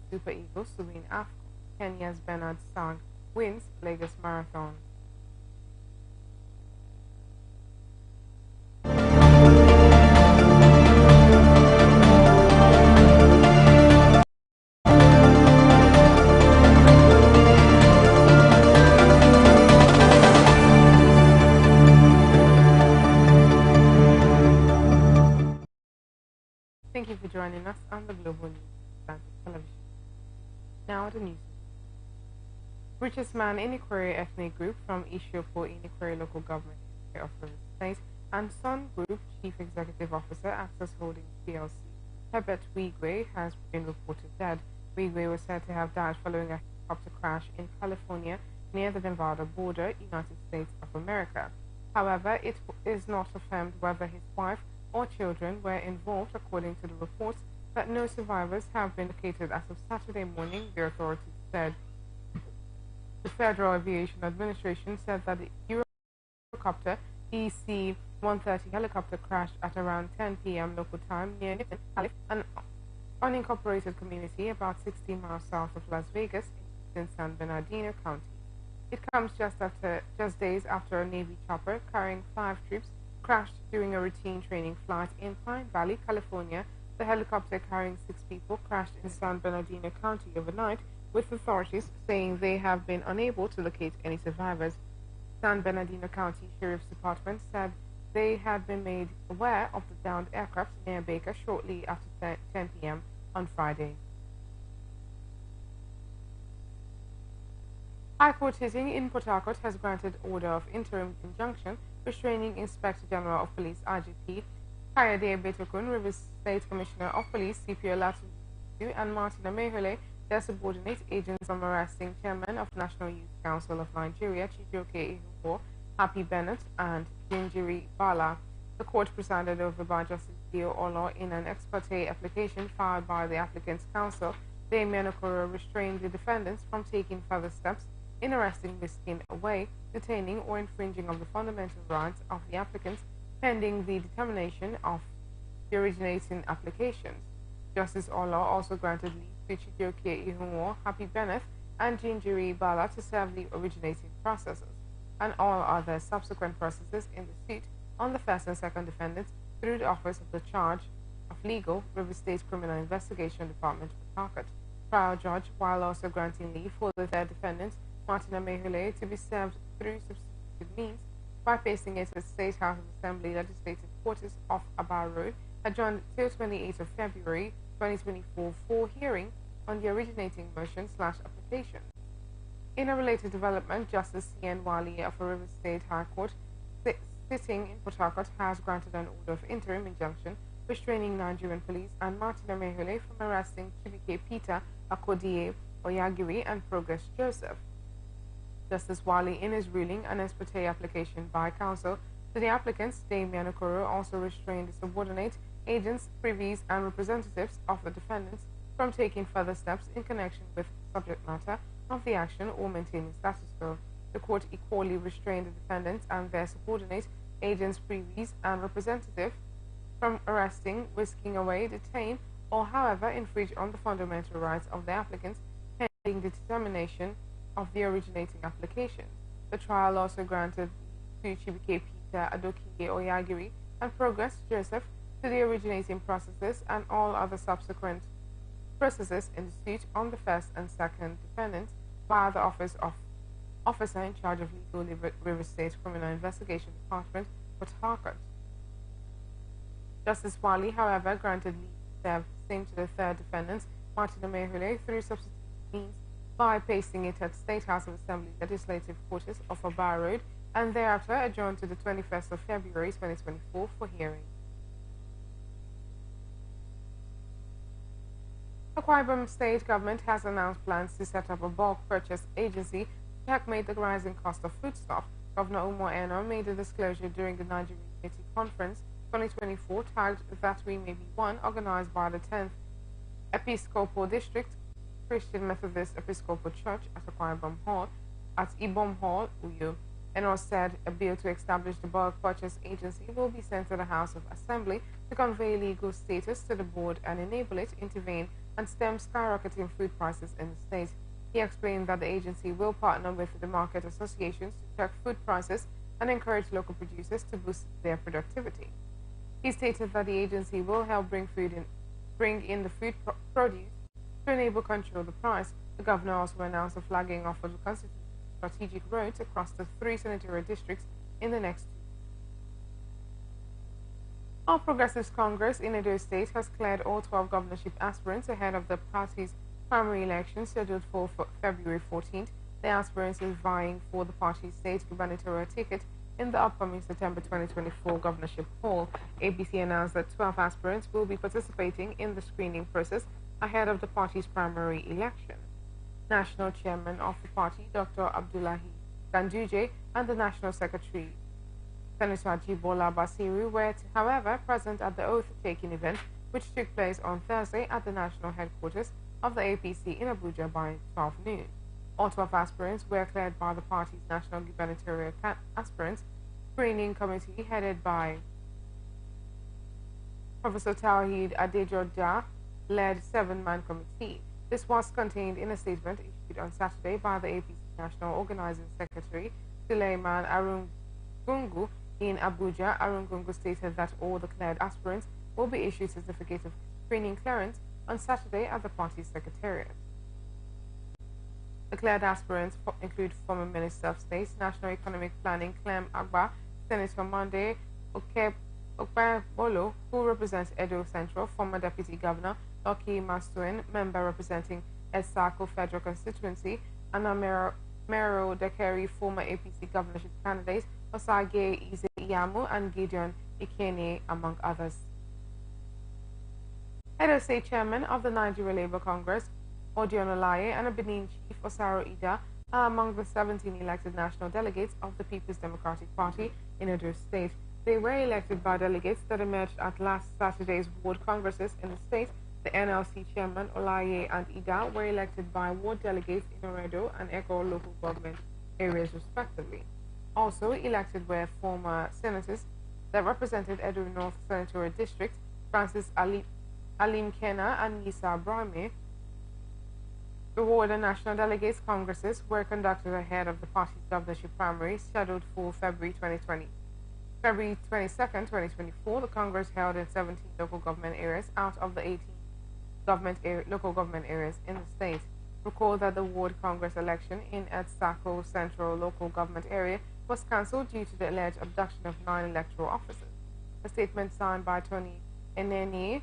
Super Eagles to win AFCON. Kenya's Bernard Sang wins Lagos Marathon. Thank you for joining us on the Global News Atlantic Television. Now the news. Richest man in Ikwere ethnic group from Ishopo in Ikwere local government of Rivers State and Sun Group Chief Executive Officer Access Holdings PLC, Herbert Wigwe, has been reported dead. Wigwe was said to have died following a helicopter crash in California near the Nevada border, United States of America. However, it is not affirmed whether his wife or children were involved. According to the reports, that no survivors have been located as of Saturday morning, the authorities said. The Federal Aviation Administration said that the Eurocopter EC-130 helicopter crashed at around 10 p.m. local time near an unincorporated community about 16 miles south of Las Vegas in San Bernardino County. It comes just days after a Navy chopper carrying 5 troops crashed during a routine training flight in Pine Valley, California. The helicopter carrying 6 people crashed in San Bernardino County overnight, with authorities saying they have been unable to locate any survivors. San Bernardino County Sheriff's Department said they had been made aware of the downed aircraft near Baker shortly after 10 p.m. on Friday. High Court sitting in Port Harcourt has granted order of interim injunction restraining Inspector General of Police IGP Kayode Betokun, Rivers State Commissioner of Police CP Olatunji, and Martina Mehule, their subordinate agents, from arresting Chairman of National Youth Council of Nigeria Chijioke Ihumo, Happy Bennett, and Jinjiri Bala. The court presided over by Justice Dio Olo in an ex parte application filed by the applicant's counsel. Damian Okoro restrained the defendants from taking further steps in arresting, whisking away, detaining, or infringing of the fundamental rights of the applicants pending the determination of the originating applications. Justice Olo also granted leave to Chijioke Ihumo, Happy Bennett, and Jinjiri Bala to serve the originating processes and all other subsequent processes in the suit on the first and second defendants through the Office of the Charge of Legal, River State Criminal Investigation Department, Port Harcourt. Trial judge, while also granting leave for the third defendant, Martina Mehule, to be served through substituted means by placing it at State House of Assembly Legislative Quarters off Abar Road, adjourned till 28th of February 2024 for hearing on the originating motion/application. In a related development, Justice C.N. Wali of a River State High Court sitting in Port Harcourt has granted an order of interim injunction restraining Nigerian police and Martina Mehule from arresting Chibike Peter Akodie Oyagiri and Progress Joseph. Justice Wali, in his ruling, an ex parte application by counsel to the applicants, Damian Okoro, also restrained the subordinate agents, privies, and representatives of the defendants from taking further steps in connection with the subject matter of the action or maintaining status quo. The court equally restrained the defendants and their subordinate agents, privies, and representatives from arresting, whisking away, detain, or however infringe on the fundamental rights of the applicants pending the determination of the originating application. The trial also granted to Chibike Peter Adokiye Oyagiri and Progress Joseph to the originating processes and all other subsequent processes in the suit on the first and second defendants via the Office of Officer in Charge of Legal, River State Criminal Investigation Department, Port Harcourt. Justice Wali, however, granted leave to serve same to the third defendants, Martina Mehule, through substitute means by placing it at State House of Assembly Legislative Quarters off Abar Road, and thereafter adjourned to the 21st of February 2024 for hearing. Akwa Ibom State Government has announced plans to set up a bulk purchase agency to checkmate the rising cost of foodstuff. Governor Umo Eno made a disclosure during the Nigerian Unity Conference 2024 tagged That We May Be One, organized by the 10th Episcopal District Christian Methodist Episcopal Church at Akwa Ibom Hall at Ibom Hall, Uyo. Eno said a bill to establish the bulk purchase agency will be sent to the House of Assembly to convey legal status to the board and enable it to intervene and stem skyrocketing food prices in the state. He explained that the agency will partner with the market associations to check food prices and encourage local producers to boost their productivity. He stated that the agency will help bring in the food produce to enable control the price. The governor also announced the flagging of the constituted strategic roads across the 3 senatorial districts in the next 2 years. All Progressives Congress in Edo State has cleared all 12 governorship aspirants ahead of the party's primary election scheduled for February 14th. The aspirants are vying for the party's state gubernatorial ticket in the upcoming September 2024 governorship poll. ABC announced that 12 aspirants will be participating in the screening process ahead of the party's primary election. National Chairman of the party, Dr. Abdullahi Ganduje, and the National Secretary, Senator Jibola Basiru, were, however, present at the oath-taking event, which took place on Thursday at the national headquarters of the APC in Abuja by 12 noon. All 12 aspirants were cleared by the party's national gubernatorial aspirants screening committee headed by Professor Tawhid Adejoja led 7-man committee. This was contained in a statement issued on Saturday by the APC National Organizing Secretary Suleiman Arungungu in Abuja. Arungungu stated that all the cleared aspirants will be issued certificate of screening clearance on Saturday at the party's secretariat. The cleared aspirants include former Minister of State, National Economic Planning Clem Agba, Senator Monday Okpebolo, who represents Edo Central, former Deputy Governor Loki Mastuen, member representing Esako Federal Constituency, Anna Mero Dekeri, former APC governorship candidate, Osage Iyamu, and Gideon Ikene, among others. Edo State Chairman of the Nigeria Labour Congress, Odion Olaye, and a Benin Chief, Osaro Ida, are among the 17 elected national delegates of the People's Democratic Party in Edo State. They were elected by delegates that emerged at last Saturday's ward congresses in the state. The NLC Chairman, Olaye, and Ida were elected by ward delegates in Oredo and Eko local government areas respectively. Also elected were former senators that represented Edo North Senatorial District, Francis Alim Kena and Yisa Brahme. The ward and national delegates congresses were conducted ahead of the party's governorship primary scheduled for February 2020. February 22nd, 2024, the Congress held in 17 local government areas out of the 18 local government areas in the state. Recall that the ward Congress election in Etsako Central local government area was cancelled due to the alleged abduction of 9 electoral officers. A statement signed by Tony Eneni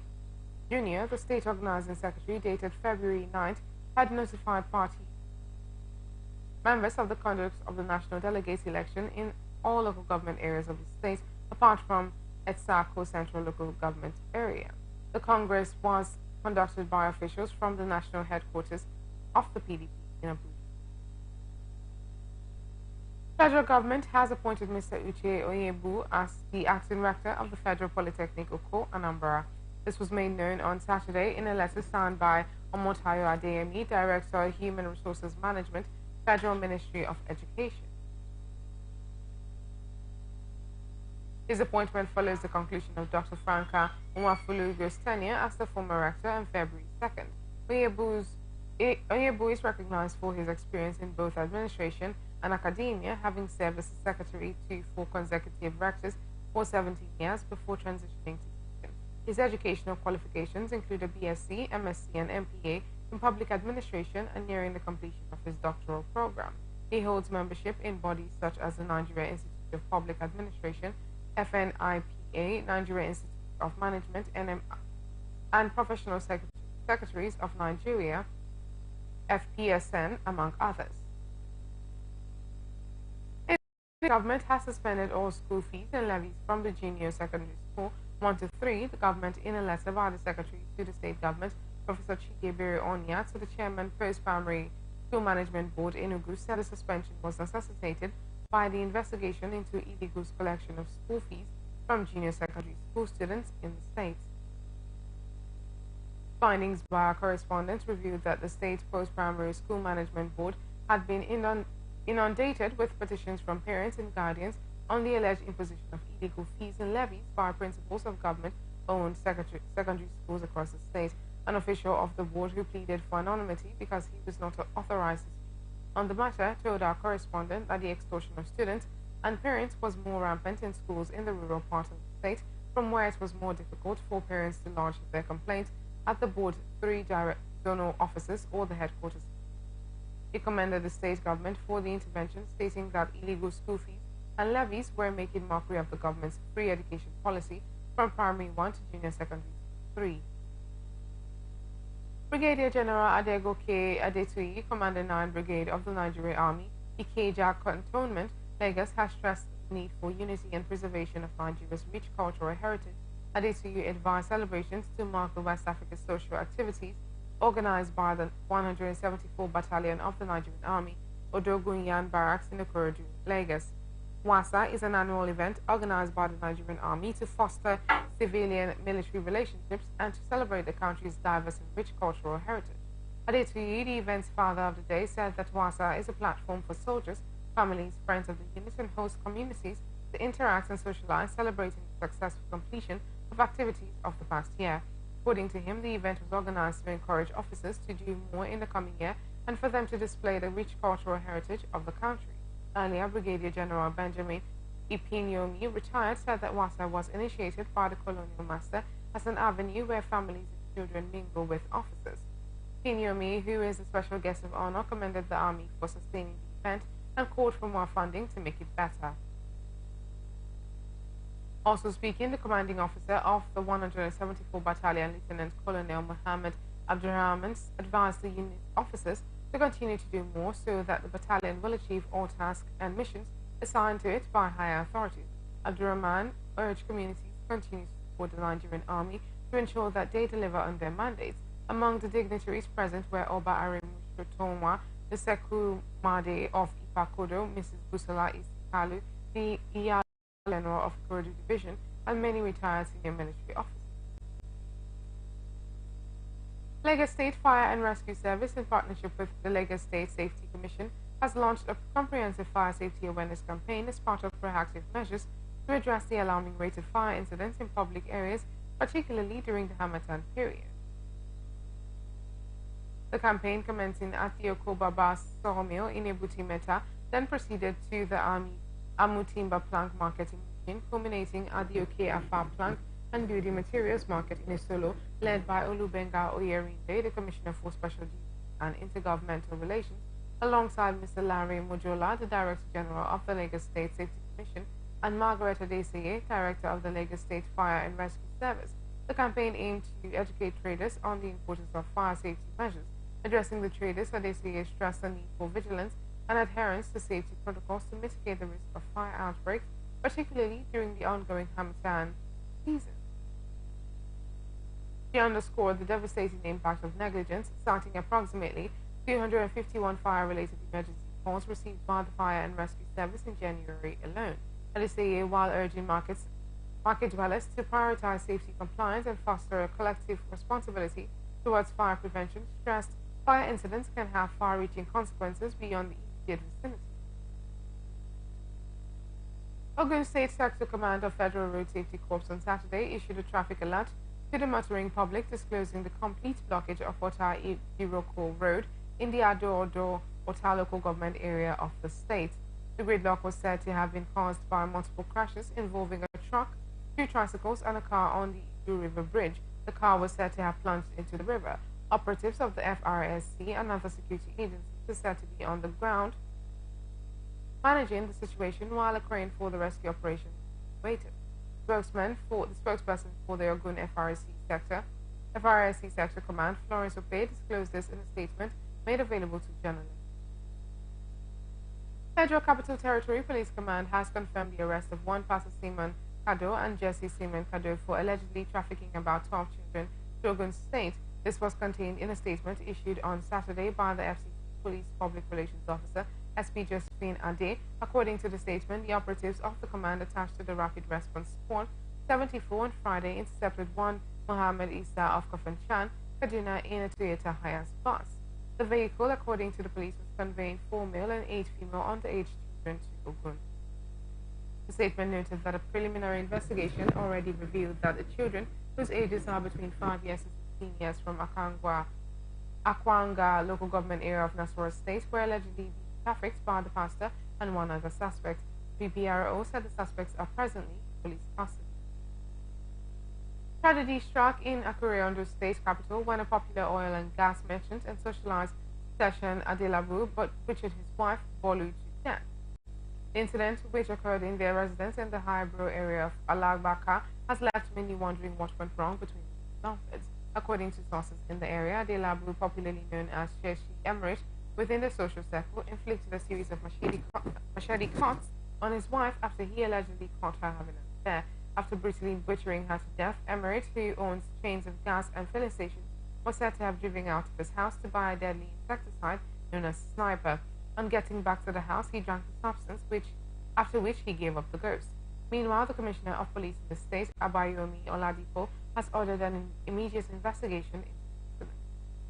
Jr., the state organizing secretary, dated February 9th, had notified party members of the conduct of the national delegates election in all local government areas of the state, apart from Etsako Central local government area. The Congress was conducted by officials from the national headquarters of the PDP in Abuja. Federal government has appointed Mr. Uche Onyebu as the acting rector of the Federal Polytechnic Oko, Anambra. This was made known on Saturday in a letter signed by Omotayo Adeyemi, Director of Human Resources Management, Federal Ministry of Education. His appointment follows the conclusion of Dr. Franka Nwafulugo's tenure as the former rector on February 2nd. Onyebu is recognized for his experience in both administration and academia, having served as secretary to 4 consecutive rectors for 17 years before transitioning to teaching. His educational qualifications include a BSc, MSc, and MPA in public administration and nearing the completion of his doctoral program. He holds membership in bodies such as the Nigeria Institute of Public Administration, FNIPA, Nigeria Institute of Management, NMI, and Professional Secretaries of Nigeria, FPSN, among others. The government has suspended all school fees and levies from the junior secondary school 1 to 3. The government, in a letter by the Secretary to the State Government, Professor Chidebere Onya, to the Chairman, Post-Primary School Management Board, Enugu, said the suspension was necessitated by the investigation into illegal collection of school fees from junior secondary school students in the state. Findings by our correspondents revealed that the state post-primary school management board had been inundated with petitions from parents and guardians on the alleged imposition of illegal fees and levies by principals of government-owned secondary schools across the state. an official of the board who pleaded for anonymity because he was not authorized to speak on the matter, told our correspondent that the extortion of students and parents was more rampant in schools in the rural part of the state, from where it was more difficult for parents to lodge their complaints at the board's 3 direct zonal offices or the headquarters. He commended the state government for the intervention, stating that illegal school fees and levies were making mockery of the government's free education policy from primary 1 to junior secondary 3. Brigadier General Adegoke Adetuyi, Commander 9 Brigade of the Nigerian Army, Ikeja Cantonment, Lagos, has stressed the need for unity and preservation of Nigeria's rich cultural heritage. Adetuyi advised celebrations to mark the West Africa social activities organized by the 174 Battalion of the Nigerian Army, Odogunyan Barracks in Ikorodu, Lagos. WASA is an annual event organized by the Nigerian Army to foster civilian-military relationships and to celebrate the country's diverse and rich cultural heritage. Adetuyi, the event's father of the day, said that WASA is a platform for soldiers, families, friends of the unit and host communities to interact and socialize, celebrating the successful completion of activities of the past year. According to him, the event was organized to encourage officers to do more in the coming year and for them to display the rich cultural heritage of the country. Earlier, Brigadier General Benjamin Ipinyomi, retired, said that WASA was initiated by the colonial master as an avenue where families and children mingle with officers. Ipinyomi, who is a special guest of honor, commended the Army for sustaining the event and called for more funding to make it better. Also speaking, the commanding officer of the 174 Battalion, Lieutenant Colonel Mohammed Abdurrahman, advised the unit officers to continue to do more so that the battalion will achieve all tasks and missions assigned to it by higher authorities. Abdurrahman urged communities to continue to support the Nigerian Army to ensure that they deliver on their mandates. Among the dignitaries present were Oba Arimushotonwa, the Seku Made of Ipakodo, Mrs. Busola Isikalu, the Iyal General of Ikorodu Division, and many retired senior military officers. Lagos State Fire and Rescue Service, in partnership with the Lagos State Safety Commission, has launched a comprehensive fire safety awareness campaign as part of proactive measures to address the alarming rate of fire incidents in public areas, particularly during the Harmattan period. The campaign, commencing at the Okobaba sawmill in Ebuti Meta, then proceeded to the Amutimba Plank Marketing Machine, culminating at the Oke Afa Plank and Building Materials Market in Isolo, led by Olubenga Oyerinde, the Commissioner for Special Duties and Intergovernmental Relations, alongside Mr. Larry Mojola, the Director General of the Lagos State Safety Commission, and Margaret Adeseye, Director of the Lagos State Fire and Rescue Service. The campaign aimed to educate traders on the importance of fire safety measures. Addressing the traders, Adeseye stressed the need for vigilance and adherence to safety protocols to mitigate the risk of fire outbreaks, particularly during the ongoing Harmattan season. She underscored the devastating impact of negligence, citing approximately 251 fire-related emergency calls received by the Fire and Rescue Service in January alone. Adeseye, while urging market dwellers to prioritize safety compliance and foster a collective responsibility towards fire prevention, stressed fire incidents can have far-reaching consequences beyond the immediate vicinity. Ogun State Sector Command of Federal Road Safety Corps on Saturday issued a traffic alert to the motoring public, disclosing the complete blockage of Ota Iroko Road in the Ado-Odo Ota local government area of the state. The gridlock was said to have been caused by multiple crashes involving a truck, 2 tricycles, and a car on the Idu River Bridge. The car was said to have plunged into the river. Operatives of the FRSC and other security agencies are said to be on the ground managing the situation while a crane for the rescue operation waited. The spokesperson for the Ogun FRSC Sector Command, Florence Ope, disclosed this in a statement made available to journalists. Federal Capital Territory Police Command has confirmed the arrest of one Pastor Simon Kado and Jesse Simon Kado for allegedly trafficking about 12 children to Ogun State. This was contained in a statement issued on Saturday by the FCC Police Public Relations Officer, SP Josephine Ade. According to the statement, the operatives of the command attached to the Rapid Response Squad 74 on Friday intercepted one Mohammed Isa of Kafanchan, Kaduna, in a Toyota Hiace bus. The vehicle, according to the police, was conveying 4 male and 8 female underage children to Ogun. The statement noted that a preliminary investigation already revealed that the children, whose ages are between 5 years and seniors from Akwanga local government area of Nasarawa State were allegedly being trafficked by the pastor and one other suspect. BPRO said the suspects are presently in police custody. Tragedy struck in Akure, Ondo State capital, when a popular oil and gas merchant and socialite Session Adelabu butchered his wife, Bolu, to death. The incident, which occurred in their residence in the Highbrow area of Alagbaka, has left many wondering what went wrong between the outfits. According to sources in the area, Adelabu, popularly known as Sheshi Emirate within the social circle, inflicted a series of machete cuts on his wife after he allegedly caught her having an affair. After brutally butchering her to death, Emirate, who owns chains of gas and filling stations, was said to have driven out of his house to buy a deadly insecticide known as Sniper. On getting back to the house, he drank the substance, after which he gave up the ghost. Meanwhile, the Commissioner of Police in the state, Abayomi Oladipo, has ordered an immediate investigation into the incident.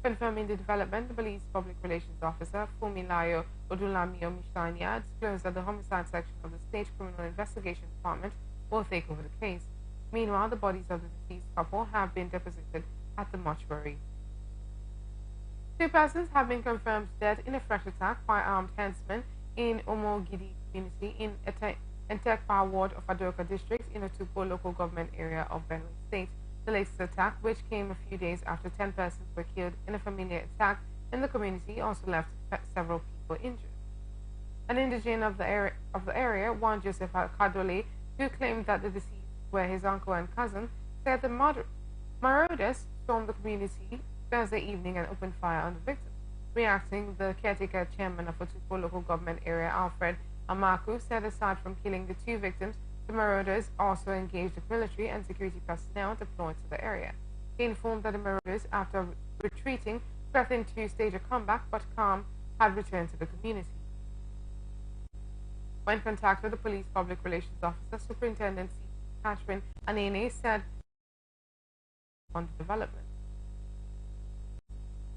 Confirming the development, the police public relations officer, Fumilayo Odulamio Mishania, disclosed that the homicide section of the state criminal investigation department will take over the case. Meanwhile, the bodies of the deceased couple have been deposited at the mortuary. 2 persons have been confirmed dead in a fresh attack by armed henchmen in Omogidi community in Entekpa ward of Adoka district in Otupo local government area of Benue State. The latest attack, which came a few days after 10 persons were killed in a familiar attack in the community, also left several people injured. An indigene of the area, one Joseph Kadole, who claimed that the deceased were his uncle and cousin, said the marauders stormed the community Thursday evening and opened fire on the victims. Reacting, the caretaker chairman of Otupo local government area, Alfred Amaku, said aside from killing the 2 victims, the marauders also engaged the military and security personnel deployed to the area. He informed that the marauders, after retreating, threatened to stage a comeback, but calm had returned to the community. When contacted, the police public relations officer, Superintendent C. Catherine Anene, said on the development.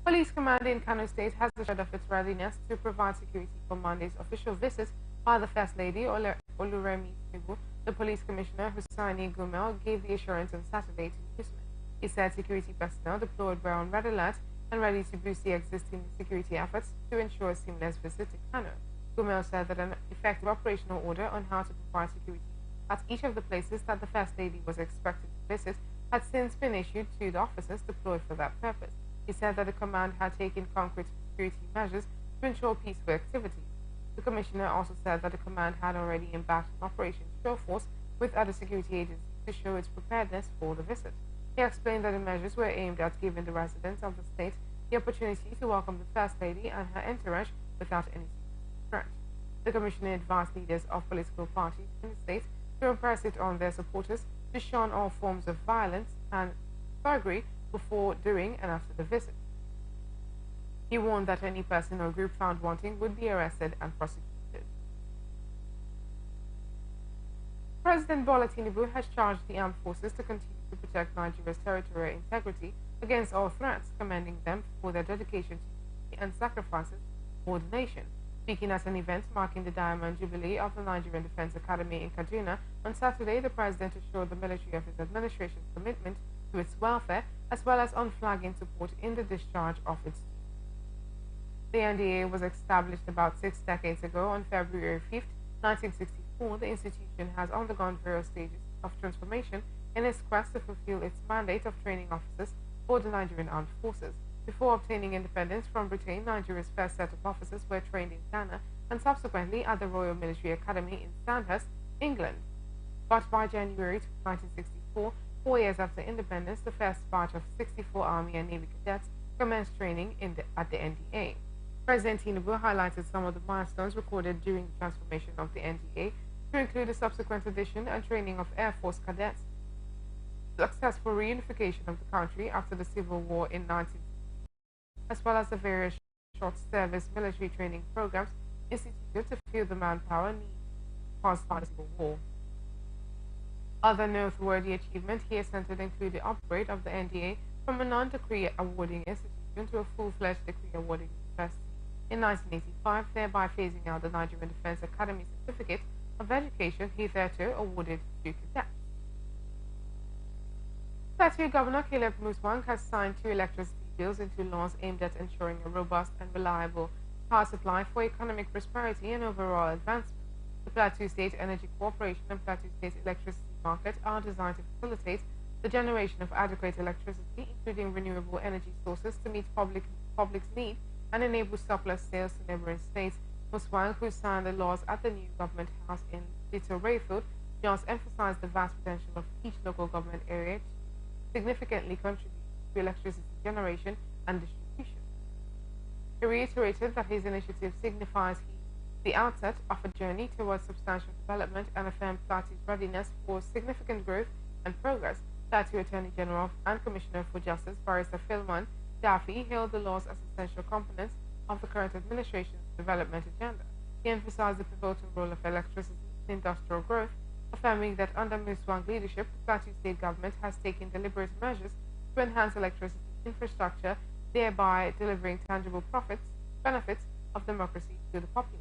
Police command in Kano State has assured of its readiness to provide security for Monday's official visit by the First Lady Oluremi Tinubu. The police commissioner Hussaini Gumel gave the assurance on Saturday to newsmen. He said security personnel deployed were on red alert and ready to boost the existing security efforts to ensure a seamless visit to Kano. Gumel said that an effective operational order on how to provide security at each of the places that the First Lady was expected to visit had since been issued to the officers deployed for that purpose. He said that the command had taken concrete security measures to ensure peaceful activities. The commissioner also said that the command had already embarked on Operation Show Force with other security agencies to show its preparedness for the visit. He explained that the measures were aimed at giving the residents of the state the opportunity to welcome the First Lady and her entourage without any threat. The commissioner advised leaders of political parties in the state to impress it on their supporters to shun all forms of violence and thuggery before, during, and after the visit. He warned that any person or group found wanting would be arrested and prosecuted. President Bola Tinubu has charged the armed forces to continue to protect Nigeria's territorial integrity against all threats, commending them for their dedication to and sacrifices for the nation. Speaking at an event marking the Diamond Jubilee of the Nigerian Defense Academy in Kaduna on Saturday, the president assured the military of his administration's commitment to its welfare, as well as unflagging support in the discharge of its duties. The NDA was established about 6 decades ago. On February 5, 1964, the institution has undergone various stages of transformation in its quest to fulfill its mandate of training officers for the Nigerian Armed Forces. Before obtaining independence from Britain, Nigeria's first set of officers were trained in Ghana and subsequently at the Royal Military Academy in Sandhurst, England. But by January 1964, 4 years after independence, the first batch of 64 Army and Navy cadets commenced training at the NDA. President Tinubu highlighted some of the milestones recorded during the transformation of the NDA, to include the subsequent addition and training of Air Force cadets, successful reunification of the country after the Civil War in 1960, as well as the various short-service military training programs instituted to fill the manpower needs caused by the Civil War. Other noteworthy achievements here centered include the upgrade of the NDA from a non-degree awarding institution to a full-fledged degree awarding university in 1985, thereby phasing out the Nigerian Defense Academy Certificate of Education hitherto awarded to cadets. Plateau Governor Caleb Muswang has signed two electricity bills into laws aimed at ensuring a robust and reliable power supply for economic prosperity and overall advancement. The Plateau State Energy Corporation and Plateau State Electricity Market are designed to facilitate the generation of adequate electricity, including renewable energy sources, to meet public's need and enable surplus sales to neighboring states. Muswang, who signed the laws at the new government house in Little Rayfield, just emphasized the vast potential of each local government area to significantly contribute to electricity generation and distribution. He reiterated that his initiative signifies the outset of a journey towards substantial development and affirmed Plateau's readiness for significant growth and progress. Plateau Attorney General and Commissioner for Justice, Barrister Philemon Daffy, hailed the laws as essential components of the current administration's development agenda. He emphasized the pivotal role of electricity in industrial growth, affirming that under Muswang's leadership, the Plateau State government has taken deliberate measures to enhance electricity infrastructure, thereby delivering tangible benefits of democracy to the populace.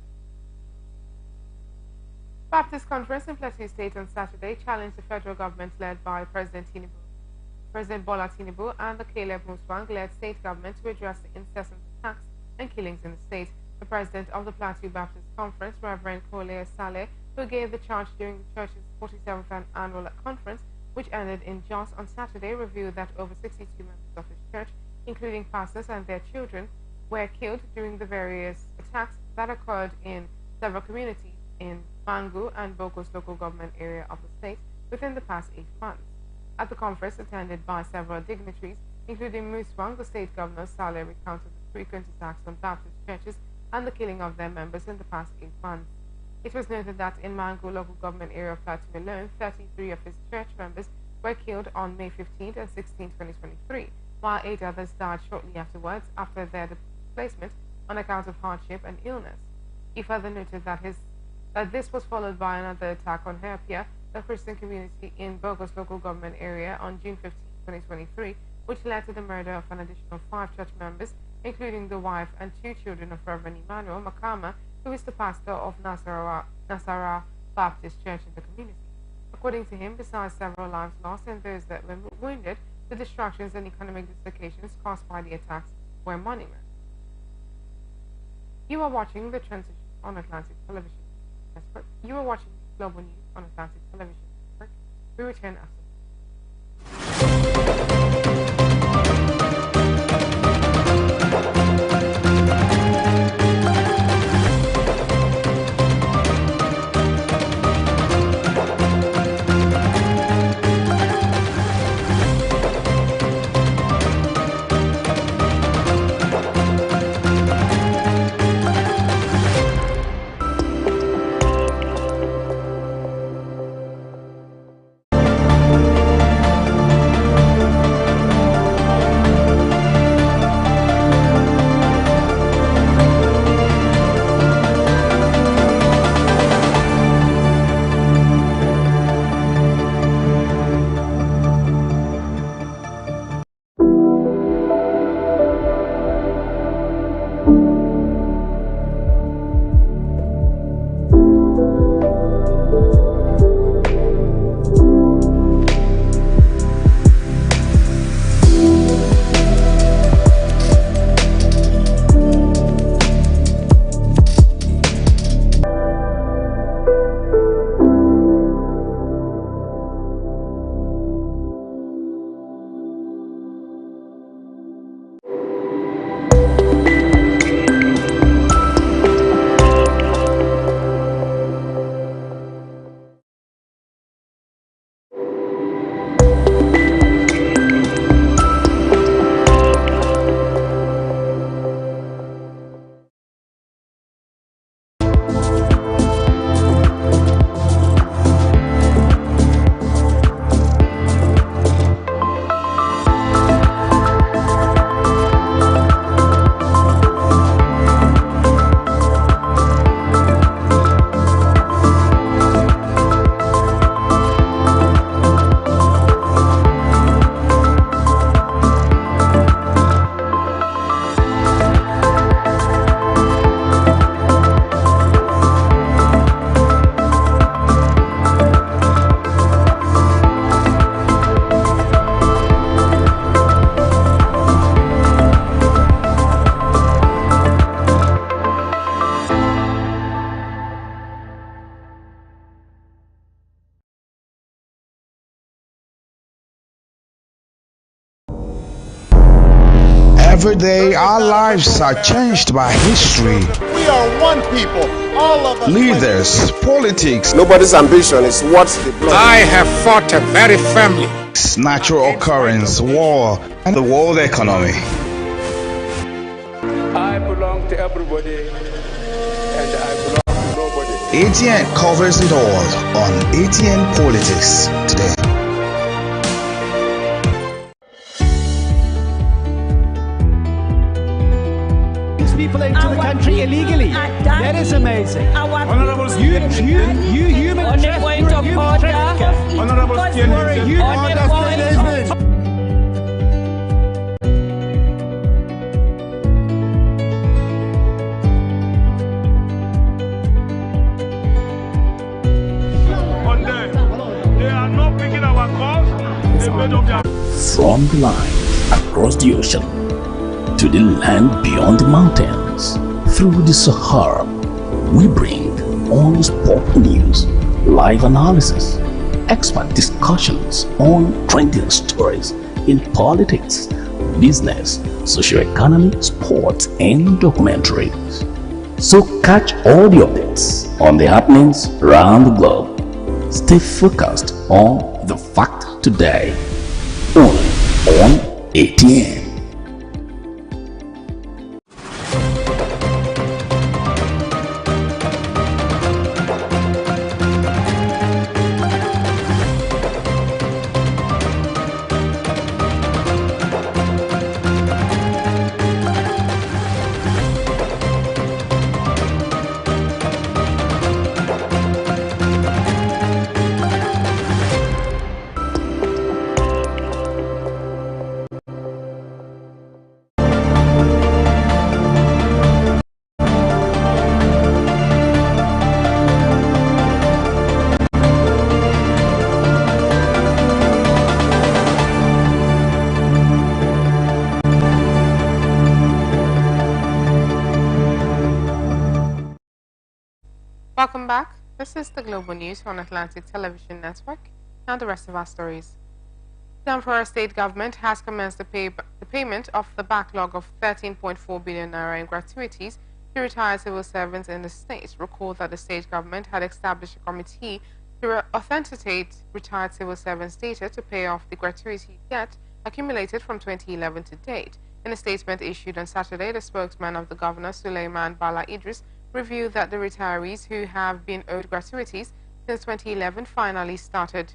Baptist Conference in Plateau State on Saturday challenged the federal government led by President Bola Tinubu and the Caleb Muswang-led state government to address the incessant attacks and killings in the state. The president of the Plateau Baptist Conference, Reverend Collier Saleh, who gave the charge during the church's 47th annual conference, which ended in Jos on Saturday, revealed that over 62 members of his church, including pastors and their children, were killed during the various attacks that occurred in several communities in Mangu and Bogos local government area of the state within the past 8 months. At the conference, attended by several dignitaries, including Muswang, the state governor, Saleh recounted the frequent attacks on Baptist churches and the killing of their members in the past 8 months. It was noted that in Mangu local government area of Plateau alone, 33 of his church members were killed on May 15 and 16, 2023, while 8 others died shortly afterwards after their displacement on account of hardship and illness. He further noted that this was followed by another attack on Herpia, a Christian community in Bogos local government area, on June 15, 2023, which led to the murder of an additional 5 church members, including the wife and 2 children of Reverend Emmanuel Makama, who is the pastor of Nasara Baptist Church in the community. According to him, besides several lives lost and those that were wounded, the destructions and economic dislocations caused by the attacks were monumental. You are watching the transition on Atlantic Television Network. You are watching Global News on Atlantic Television Network. We return after. Every day, our lives are changed by history. We are one people, all of us. Leaders, politics. Nobody's ambition is what the blood. I have fought very firmly. Natural occurrence, war, and the world economy. I belong to everybody, and I belong to nobody. ATN covers it all on ATN Politics today. People into the country illegally. That is amazing. Honorable You human trafficker. Honorable they are not picking our calls. From the line across the ocean to the land beyond the mountains, through the Sahara, we bring on-spot news, live analysis, expert discussions on trending stories in politics, business, socio-economy, sports, and documentaries. So catch all the updates on the happenings around the globe. Stay focused on the fact today, only on ATN. Welcome back. This is the Global News on Atlantic Television Network. Now the rest of our stories. Zamfara state government has commenced the payment of the backlog of 13.4 billion naira in gratuities to retired civil servants in the state. Recall that the state government had established a committee to authenticate retired civil servants' data to pay off the gratuity debt accumulated from 2011 to date. In a statement issued on Saturday, the spokesman of the governor, Suleiman Bala Idris, revealed that the retirees who have been owed gratuities since 2011 finally started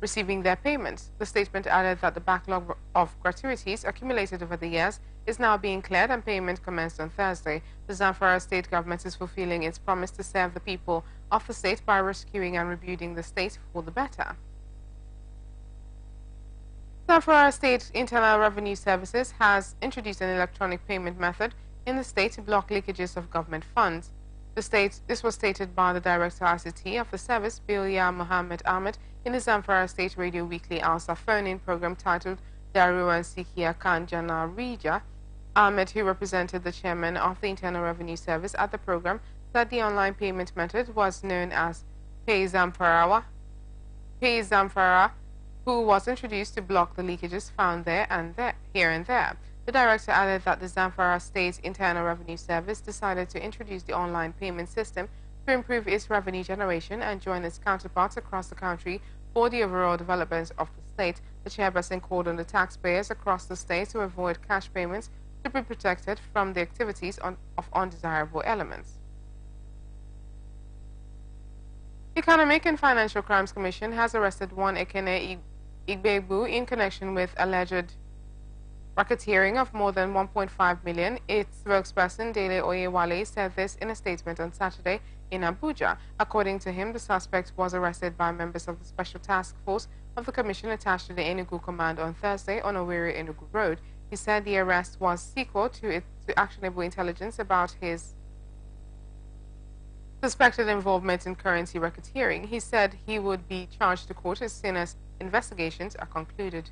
receiving their payments. The statement added that the backlog of gratuities accumulated over the years is now being cleared and payment commenced on Thursday. The Zamfara state government is fulfilling its promise to serve the people of the state by rescuing and rebuilding the state for the better. Zamfara State Internal Revenue Services has introduced an electronic payment method in the state to block leakages of government funds. This was stated by the Director ICT of the service, Bilya Mohammed Ahmed, in the Zamfara State Radio Weekly Alsa phone-in program titled Daruan Sikia Kanjana Rija. Ahmed, who represented the chairman of the Internal Revenue Service at the program, said the online payment method was known as Pay Zamfara, who was introduced to block the leakages found here and there. The director added that the Zamfara State Internal Revenue Service decided to introduce the online payment system to improve its revenue generation and join its counterparts across the country for the overall development of the state. The chairperson called on the taxpayers across the state to avoid cash payments to be protected from the activities of undesirable elements. The Economic and Financial Crimes Commission has arrested one Ekene Igbebu in connection with alleged racketeering of more than 1.5 million. Its spokesperson, Dele Oyewale, said this in a statement on Saturday in Abuja. According to him, the suspect was arrested by members of the Special Task Force of the Commission attached to the Enugu Command on Thursday on Owerri-Enugu Road. He said the arrest was sequel to actionable intelligence about his suspected involvement in currency racketeering. He said he would be charged to court as soon as investigations are concluded.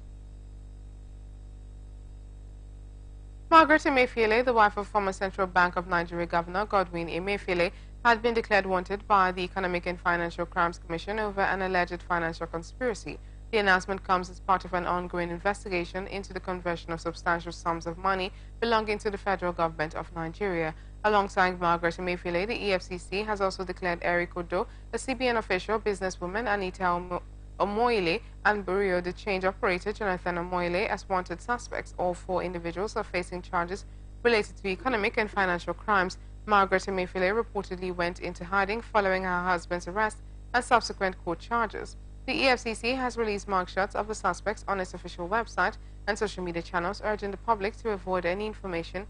Margaret Emefiele, the wife of former Central Bank of Nigeria Governor Godwin Emefiele, had been declared wanted by the Economic and Financial Crimes Commission over an alleged financial conspiracy. The announcement comes as part of an ongoing investigation into the conversion of substantial sums of money belonging to the federal government of Nigeria. Alongside Margaret Emefiele, the EFCC has also declared Eric Odo, a CBN official, businesswoman Anita Omoile, and Bureau de Change operator Jonathan Omoile as wanted suspects. All four individuals are facing charges related to economic and financial crimes. Margaret Emefiele reportedly went into hiding following her husband's arrest and subsequent court charges. The EFCC has released mugshots of the suspects on its official website and social media channels, urging the public to provide any information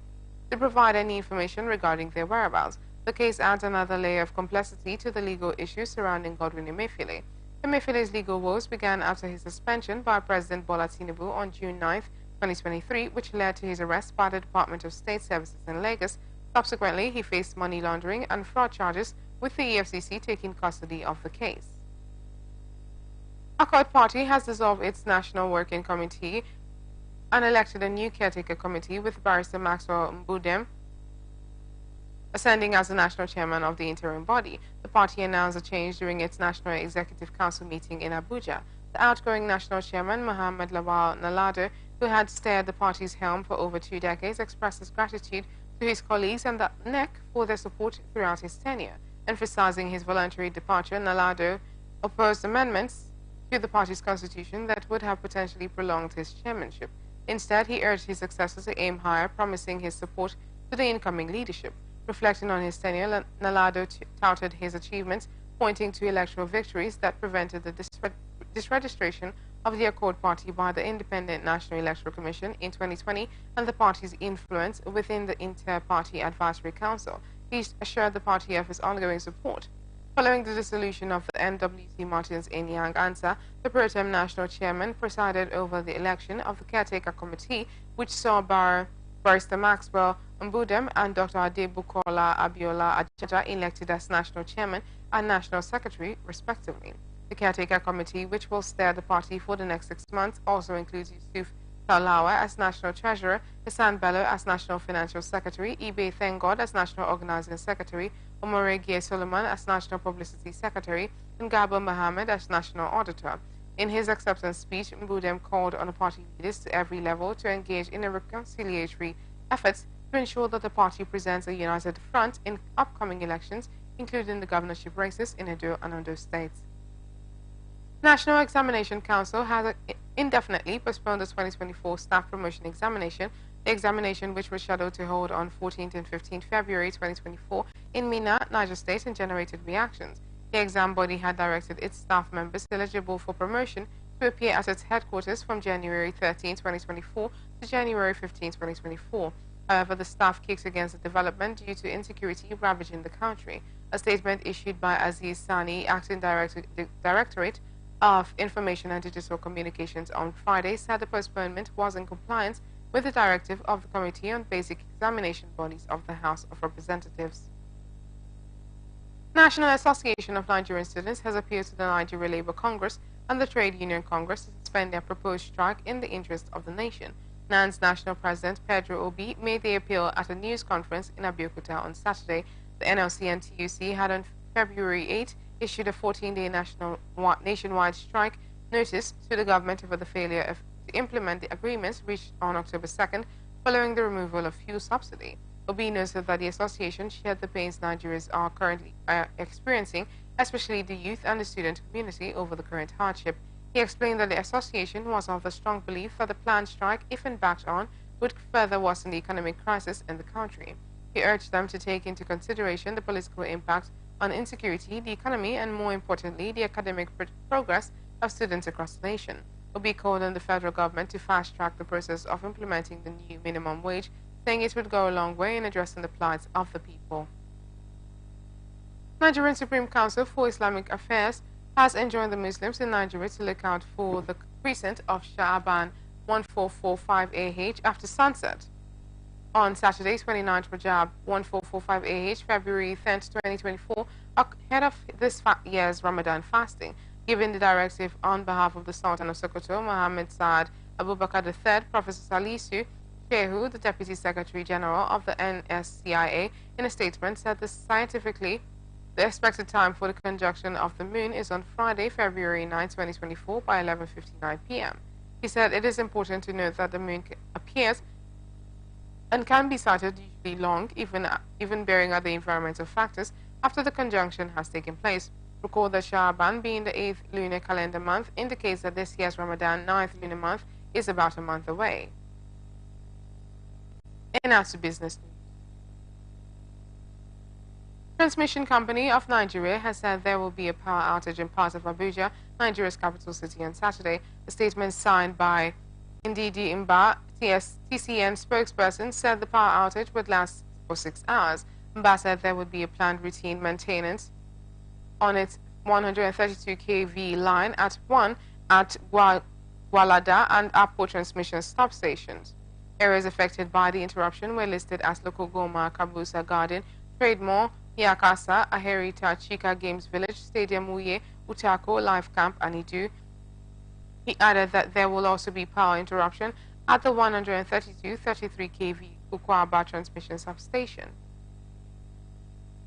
regarding their whereabouts. The case adds another layer of complexity to the legal issues surrounding Godwin Emefiele. Emefiele's legal woes began after his suspension by President Bola Tinubu on June 9, 2023, which led to his arrest by the Department of State Services in Lagos. Subsequently, he faced money laundering and fraud charges, with the EFCC taking custody of the case. Accord Party has dissolved its National Working Committee and elected a new caretaker committee with Barrister Maxwell Mbudem ascending as the national chairman of the interim body. The party announced a change during its National Executive Council meeting in Abuja. The outgoing national chairman, Mohammed Lawal Nalado, who had steered the party's helm for over 2 decades, expressed his gratitude to his colleagues and the NEC for their support throughout his tenure. Emphasizing his voluntary departure, Nalado opposed amendments to the party's constitution that would have potentially prolonged his chairmanship. Instead, he urged his successors to aim higher, promising his support to the incoming leadership. Reflecting on his tenure, Nalado touted his achievements, pointing to electoral victories that prevented the disregistration of the Accord Party by the Independent National Electoral Commission in 2020 and the party's influence within the Inter-Party Advisory Council. He assured the party of his ongoing support. Following the dissolution of the NWC Martins Enyang Ansah, the pro-tem national chairman presided over the election of the caretaker committee, which saw Barrister Maxwell Mbudem and Dr. Adebukola Abiola Ajaja elected as national chairman and national secretary, respectively. The caretaker committee, which will steer the party for the next 6 months, also includes Yusuf Talawa as national treasurer, Hassan Bello as national financial secretary, Ibe Thengod as national organizing secretary, Omore Gie Solomon as national publicity secretary, and Gabo Mohammed as national auditor. In his acceptance speech, Mbudem called on the party leaders to every level to engage in a reconciliatory efforts to ensure that the party presents a united front in upcoming elections, including the governorship races in Edo and Ondo states. National Examination Council has indefinitely postponed the 2024 staff promotion examination. The examination, which was scheduled to hold on 14th and 15th February 2024 in Minna, Niger State, and generated reactions. The exam body had directed its staff members eligible for promotion to appear at its headquarters from January 13, 2024 to January 15, 2024. However, the staff kicked against the development due to insecurity ravaging the country. A statement issued by Aziz Sani, acting Directorate of Information and Digital Communications on Friday, said the postponement was in compliance with the directive of the Committee on Basic Examination Bodies of the House of Representatives. National Association of Nigerian Students has appealed to the Nigeria Labour Congress and the Trade Union Congress to suspend their proposed strike in the interest of the nation. NAN's national president, Pedro Obi, made the appeal at a news conference in Abeokuta on Saturday. The NLC and TUC had on February 8 issued a 14-day nationwide strike notice to the government over the failure to implement the agreements reached on October 2nd following the removal of fuel subsidy. Obi noted that the association shared the pains Nigerians are currently experiencing, especially the youth and the student community, over the current hardship. He explained that the association was of the strong belief that the planned strike, if embarked on, would further worsen the economic crisis in the country. He urged them to take into consideration the political impact on insecurity, the economy, and more importantly, the academic progress of students across the nation. Obi called on the federal government to fast-track the process of implementing the new minimum wage, saying it would go a long way in addressing the plight of the people. Nigerian Supreme Council for Islamic Affairs has enjoined the Muslims in Nigeria to look out for the crescent of Sha'aban 1445 AH after sunset. On Saturday, 29th Rajab 1445 AH, February 10th, 2024, ahead of this year's Ramadan fasting, giving the directive on behalf of the Sultan of Sokoto, Mohammed Saad Abubakar III, Professor Salisu Shehu, the Deputy Secretary General of the NSCIA, in a statement said the scientifically The expected time for the conjunction of the moon is on Friday, February 9, 2024 by 11:59 p.m. He said it is important to note that the moon appears and can be sighted usually long, even bearing other environmental factors, after the conjunction has taken place. Recall that Sha'ban, being the 8th lunar calendar month, indicates that this year's Ramadan 9th lunar month is about a month away. And now to business news. Transmission Company of Nigeria has said there will be a power outage in parts of Abuja, Nigeria's capital city, on Saturday. A statement signed by Ndidi Mba, TCN spokesperson, said the power outage would last for 6 hours. Mba said there would be a planned routine maintenance on its 132 kV line at Gwalada and Apo transmission stop stations. Areas affected by the interruption were listed as Local Goma, Kabusa Garden, Trade Mall, Yakasa, Aherita, Chika Games Village, Stadium Uye, Utako, Life Camp, and Idu. He added that there will also be power interruption at the 132-33 kV Ukwaba transmission substation.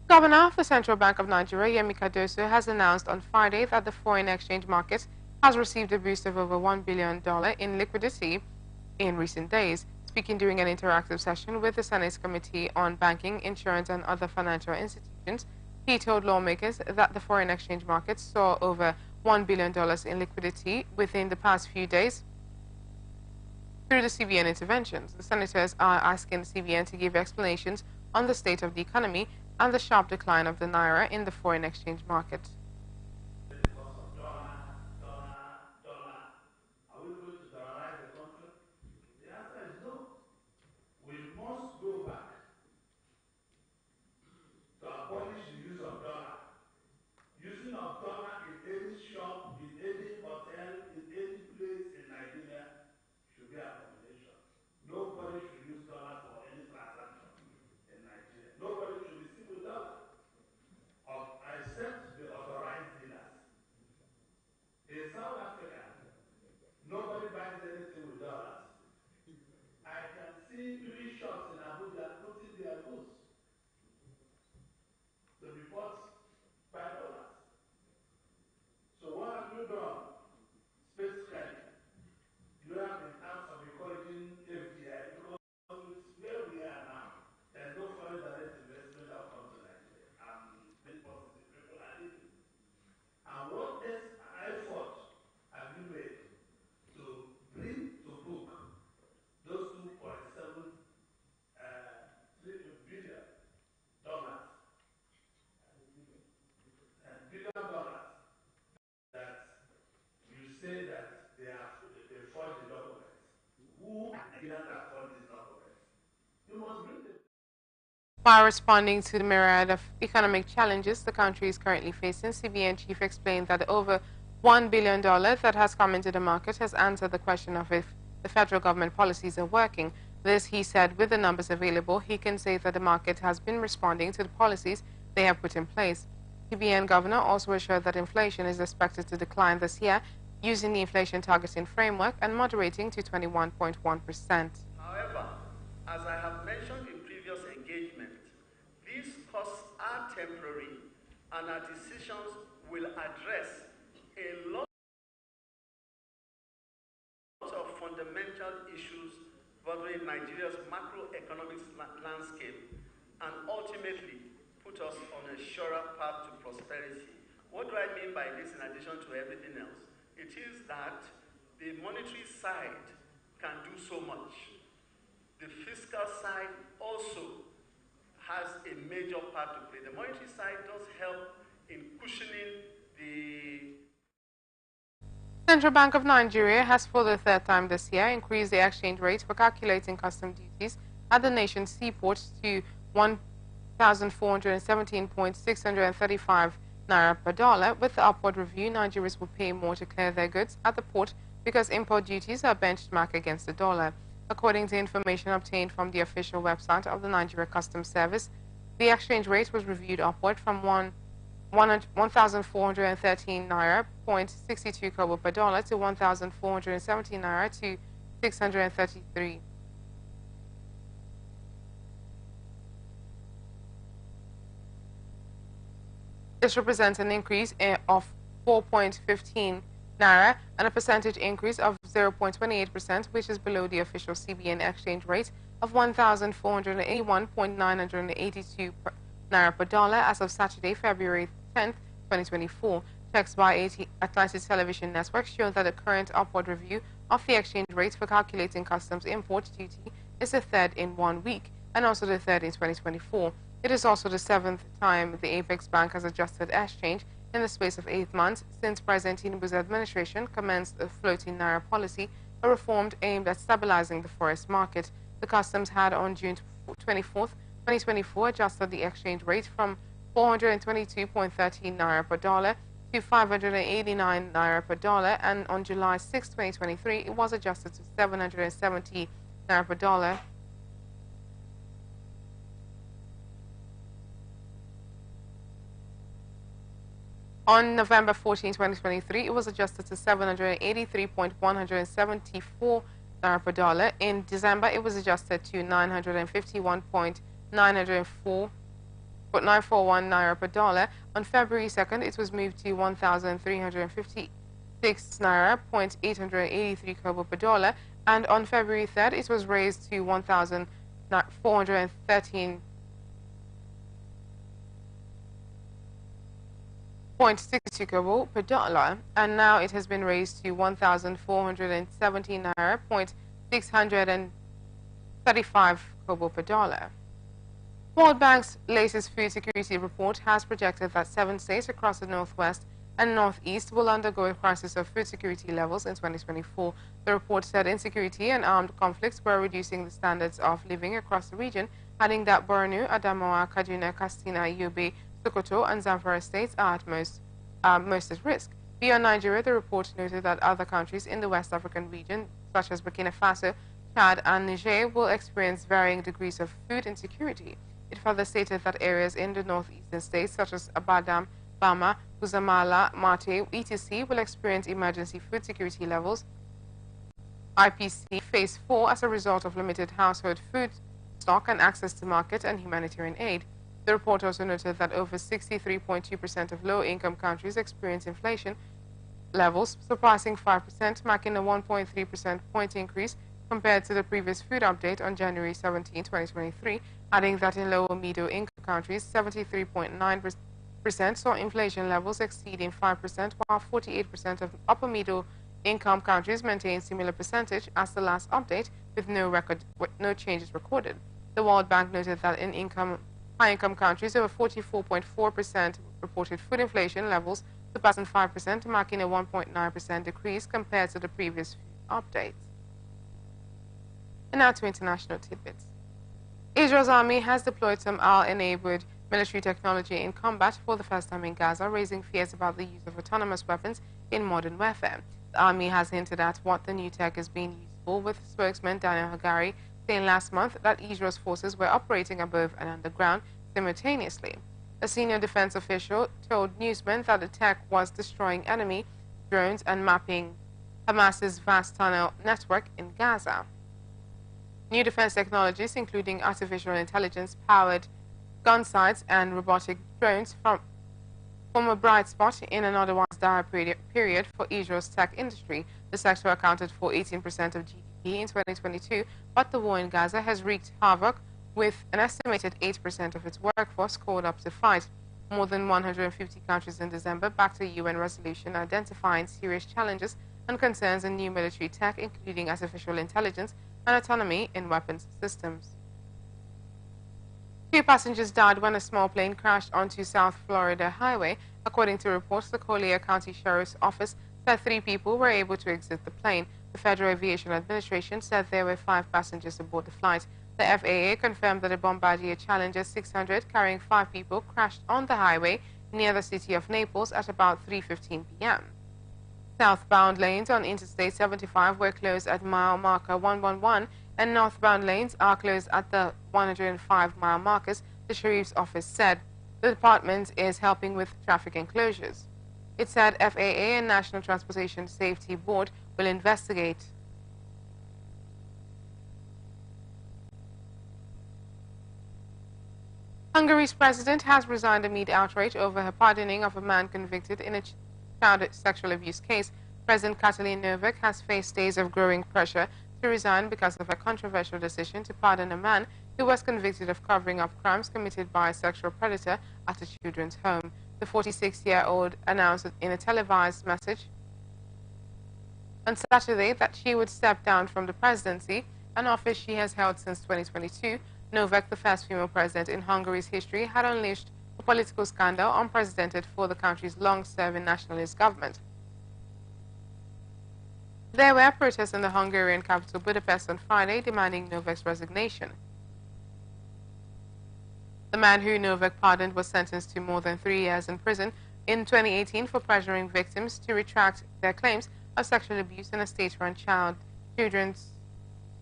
Governor of the Central Bank of Nigeria, Yemi Cardoso, has announced on Friday that the foreign exchange market has received a boost of over $1 billion in liquidity in recent days. Speaking during an interactive session with the Senate's Committee on Banking, Insurance and Other Financial Institutions, he told lawmakers that the foreign exchange market saw over $1 billion in liquidity within the past few days through the CBN interventions. The senators are asking the CBN to give explanations on the state of the economy and the sharp decline of the naira in the foreign exchange market. While responding to the myriad of economic challenges the country is currently facing, CBN chief explained that the over $1 billion that has come into the market has answered the question of if the federal government policies are working. This, he said, with the numbers available, he can say that the market has been responding to the policies they have put in place. CBN governor also assured that inflation is expected to decline this year using the inflation targeting framework and moderating to 21.1%. However, as I have mentioned in previous engagement, these costs are temporary and our decisions will address a lot of fundamental issues bothering Nigeria's macroeconomic landscape and ultimately put us on a surer path to prosperity. What do I mean by this in addition to everything else? It is that the monetary side can do so much. The fiscal side also has a major part to play. The monetary side does help in cushioning the... Central Bank of Nigeria has for the third time this year increased the exchange rate for calculating custom duties at the nation's seaports to 1,417.635 naira per dollar. With the upward review, Nigerians will pay more to clear their goods at the port because import duties are benchmarked against the dollar. According to information obtained from the official website of the Nigeria Customs Service, the exchange rate was reviewed upward from 1,413 naira 0.62 kobo per dollar to 1,417 naira to 633. This represents an increase of 4.15 naira and a percentage increase of 0.28%, which is below the official CBN exchange rate of 1,481.982 naira per dollar as of Saturday, February 10th, 2024. Checks by Atlantic Television Network show that the current upward review of the exchange rate for calculating customs import duty is the third in 1 week and also the third in 2024. It is also the 7th time the Apex Bank has adjusted exchange in the space of 8 months since President Tinubu's administration commenced a floating naira policy, a reform aimed at stabilizing the forex market. The customs had on June 24th, 2024 adjusted the exchange rate from 422.13 naira per dollar to 589 naira per dollar, and on July 6, 2023, it was adjusted to 770 naira per dollar. On November 14, 2023, it was adjusted to 783.174 naira per dollar. In December, it was adjusted to 951.941 naira per dollar. On February 2nd, it was moved to 1,356 naira 883 kobo per dollar, and on February 3rd, it was raised to 1,413.62 kobo per dollar, and now it has been raised to 1,470 naira 635 kobo per dollar. World Bank's latest food security report has projected that 7 states across the Northwest and Northeast will undergo a crisis of food security levels in 2024. The report said insecurity and armed conflicts were reducing the standards of living across the region, adding that Borno, Adamawa, Kaduna, Katsina, Yobe, Sokoto, and Zamfara states are most at risk. Beyond Nigeria, the report noted that other countries in the West African region, such as Burkina Faso, Chad, and Niger, will experience varying degrees of food insecurity. It further stated that areas in the northeastern states, such as Abadam, Bama, Guzamala, Mate, etc., will experience emergency food security levels, IPC Phase 4, as a result of limited household food stock and access to market and humanitarian aid. The report also noted that over 63.2% of low-income countries experience inflation levels surpassing 5%, marking a 1.3% point increase compared to the previous food update on January 17, 2023, adding that in low and middle-income countries, 73.9% saw inflation levels exceeding 5%, while 48% of upper middle-income countries maintained similar percentage as the last update, with no changes recorded. The World Bank noted that in high-income countries, over 44.4% reported food inflation levels surpassing 5%, marking a 1.9% decrease compared to the previous update. And now to international tidbits. Israel's army has deployed some AI-enabled military technology in combat for the first time in Gaza, raising fears about the use of autonomous weapons in modern warfare. The army has hinted at what the new tech is being used for, with spokesman Daniel Hagari saying last month that Israel's forces were operating above and underground simultaneously. A senior defense official told newsmen that the tech was destroying enemy drones and mapping Hamas's vast tunnel network in Gaza. New defense technologies, including artificial intelligence-powered gun sights and robotic drones, form a bright spot in an otherwise dire period for Israel's tech industry. The sector accounted for 18% of GDP in 2022, but the war in Gaza has wreaked havoc, with an estimated 8% of its workforce called up to fight. More than 150 countries in December backed a UN resolution identifying serious challenges and concerns in new military tech, including artificial intelligence and autonomy in weapons systems. 2 passengers died when a small plane crashed onto South Florida Highway. According to reports, the Collier County Sheriff's Office said 3 people were able to exit the plane. The Federal Aviation Administration said there were 5 passengers aboard the flight. The FAA confirmed that a Bombardier Challenger 600 carrying 5 people crashed on the highway near the city of Naples at about 3:15 p.m. Southbound lanes on Interstate 75 were closed at mile marker 111, and northbound lanes are closed at the 105-mile markers, the Sheriff's Office said. The department is helping with traffic enclosures. It said FAA and National Transportation Safety Board will investigate. Hungary's president has resigned amid outrage over her pardoning of a man convicted in a child sexual abuse case. President Katalin Novak has faced days of growing pressure to resign because of a controversial decision to pardon a man who was convicted of covering up crimes committed by a sexual predator at a children's home. The 46-year-old announced in a televised message on Saturday that she would step down from the presidency, an office she has held since 2022. Novak, the first female president in Hungary's history, had unleashed a political scandal unprecedented for the country's long-serving nationalist government. There were protests in the Hungarian capital Budapest on Friday demanding Novak's resignation. The man who Novak pardoned was sentenced to more than 3 years in prison in 2018 for pressuring victims to retract their claims of sexual abuse in a state-run children's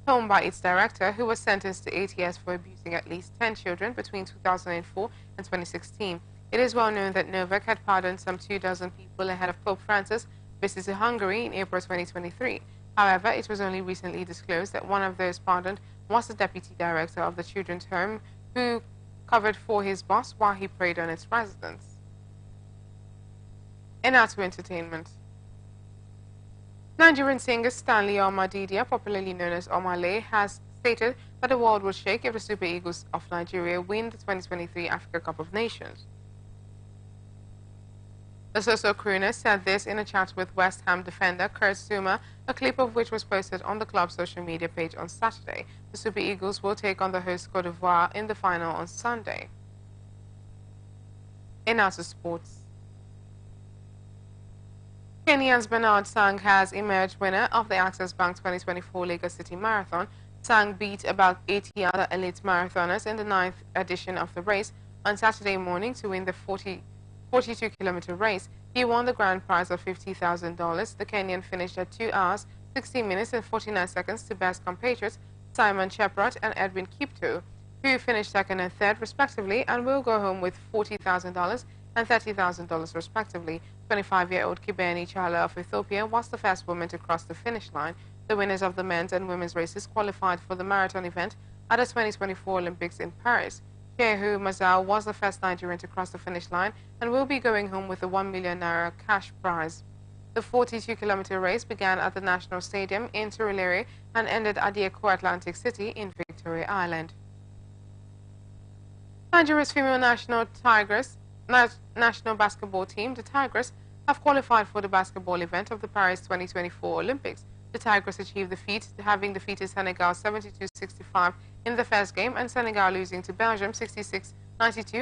home by its director, who was sentenced to 8 years for abusing at least 10 children between 2004 and 2016. It is well known that Novak had pardoned some 24 people ahead of Pope Francis' visit to Hungary in April 2023. However, it was only recently disclosed that one of those pardoned was the deputy director of the children's home, who covered for his boss while he preyed on its residents. And now to entertainment. Nigerian singer Stanley Omadidia, popularly known as Omale, has stated that the world will shake if the Super Eagles of Nigeria win the 2023 Africa Cup of Nations. The so-so crooner said this in a chat with West Ham defender Kurt Zouma, a clip of which was posted on the club's social media page on Saturday. The Super Eagles will take on the host Cote d'Ivoire in the final on Sunday. In other sports, Kenyan's Bernard Sang has emerged winner of the Access Bank 2024 Lagos City Marathon. Sang beat about 80 other elite marathoners in the 9th edition of the race on Saturday morning to win the 42-kilometer race. He won the grand prize of $50,000. The Kenyan finished at 2 hours, 16 minutes and 49 seconds to best compatriots Simon Cheprot and Edwin Kipto, who finished second and third respectively and will go home with $40,000 and $30,000 respectively. 25-year-old Kibeni Chala of Ethiopia was the first woman to cross the finish line. The winners of the men's and women's races qualified for the marathon event at the 2024 Olympics in Paris. Shehu Mazau was the first Nigerian to cross the finish line and will be going home with a 1 million naira cash prize. The 42-kilometer race began at the National Stadium in Surulere and ended at the Eko Atlantic City in Victoria Island. Nigeria's female national basketball team, the Tigers, have qualified for the basketball event of the Paris 2024 Olympics. The Tigers achieved the feat, having defeated Senegal 72-65 in the first game and Senegal losing to Belgium 66-92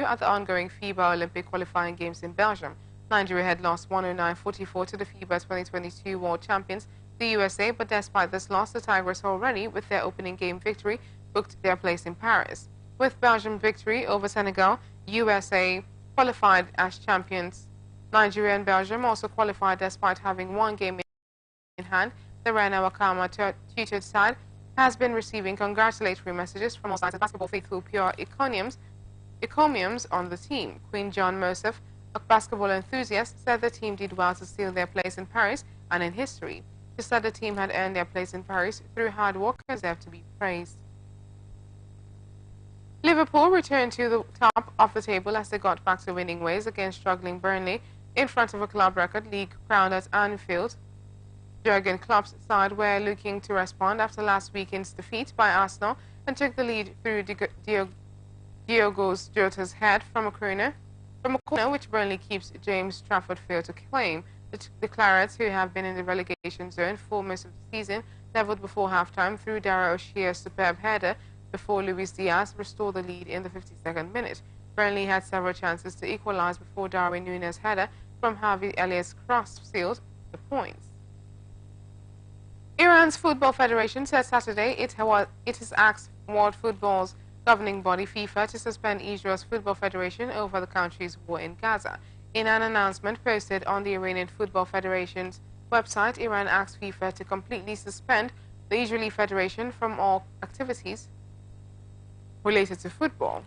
at the ongoing FIBA Olympic qualifying games in Belgium. Nigeria had lost 109-44 to the FIBA 2022 world champions, the USA, but despite this loss, the Tigers already, with their opening game victory, booked their place in Paris. With Belgium victory over Senegal, USA qualified as champions. Nigeria and Belgium also qualified despite having one game in hand. The Rana Wakama tutored side has been receiving congratulatory messages from all sides of basketball faithful pure encomiums on the team. Queen John Mosef, a basketball enthusiast, said the team did well to steal their place in Paris and in history. She said the team had earned their place in Paris through hard work and deserved to be praised. Liverpool returned to the top of the table as they got back to winning ways against struggling Burnley in front of a club record league crown at Anfield. Jurgen Klopp's side were looking to respond after last weekend's defeat by Arsenal and took the lead through Diogo Jota's head from a corner, which Burnley keeps James Trafford failed to claim. The Clarets, who have been in the relegation zone for most of the season, leveled before halftime through Dara O'Shea's superb header before Luis Diaz restored the lead in the 52nd minute. Burnley had several chances to equalize before Darwin Núñez's header from Harvey Elliott's cross sealed the points. Iran's Football Federation said Saturday it has asked World Football's governing body FIFA to suspend Israel's Football Federation over the country's war in Gaza. In an announcement posted on the Iranian Football Federation's website, Iran asked FIFA to completely suspend the Israeli Federation from all activities related to football.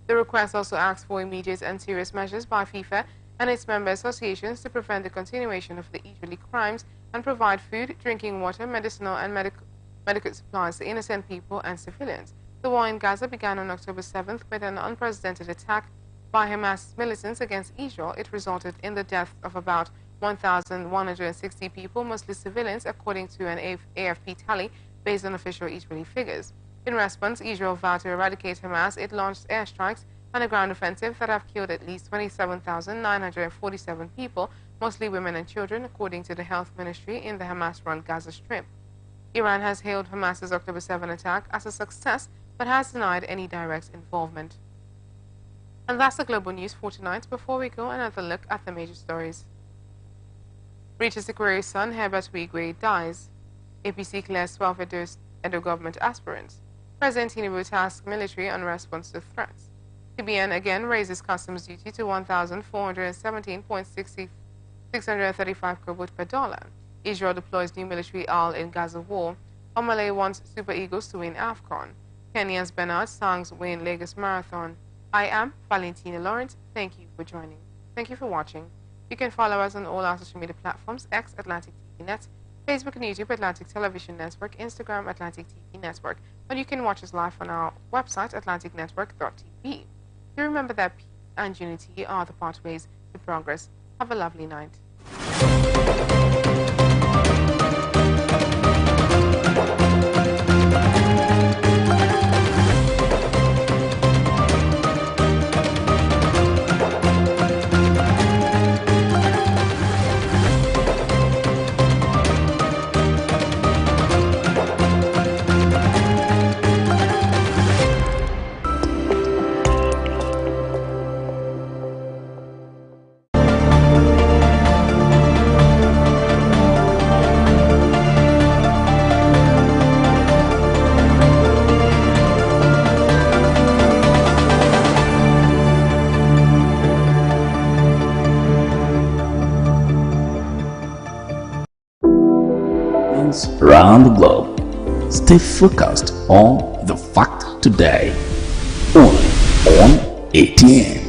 The request also asks for immediate and serious measures by FIFA and its member associations to prevent the continuation of the Israeli crimes and provide food, drinking water, medicinal and medical supplies to innocent people and civilians. The war in Gaza began on October 7th with an unprecedented attack by Hamas militants against Israel. It resulted in the death of about 1,160 people, mostly civilians, according to an AFP tally based on official Israeli figures. In response, Israel vowed to eradicate Hamas. It launched airstrikes and a ground offensive that have killed at least 27,947 people, mostly women and children, according to the health ministry in the Hamas-run Gaza Strip. Iran has hailed Hamas's October 7 attack as a success, but has denied any direct involvement. And that's the global news for tonight. Before we go, another look at the major stories. Rita Sikwere's son, Herbert Wigwe, dies. APC clears 12 Edo government aspirants. President Tinubu tasks military on response to threats. TBN again raises customs duty to 1,417.635 kobo per dollar. Israel deploys new military owl in Gaza war. Omale wants Super Eagles to win AFCON. Kenya's Bernard Sangs win Lagos Marathon. I am Valentina Lawrence. Thank you for joining. Thank you for watching. You can follow us on all our social media platforms: X Atlantic TV Net, Facebook and YouTube Atlantic Television Network, Instagram Atlantic TV Network, and you can watch us live on our website atlanticnetwork.tv. Do remember that peace and unity are the pathways to progress. Have a lovely night. Around the globe. Stay focused on the fact today. Only on ATN.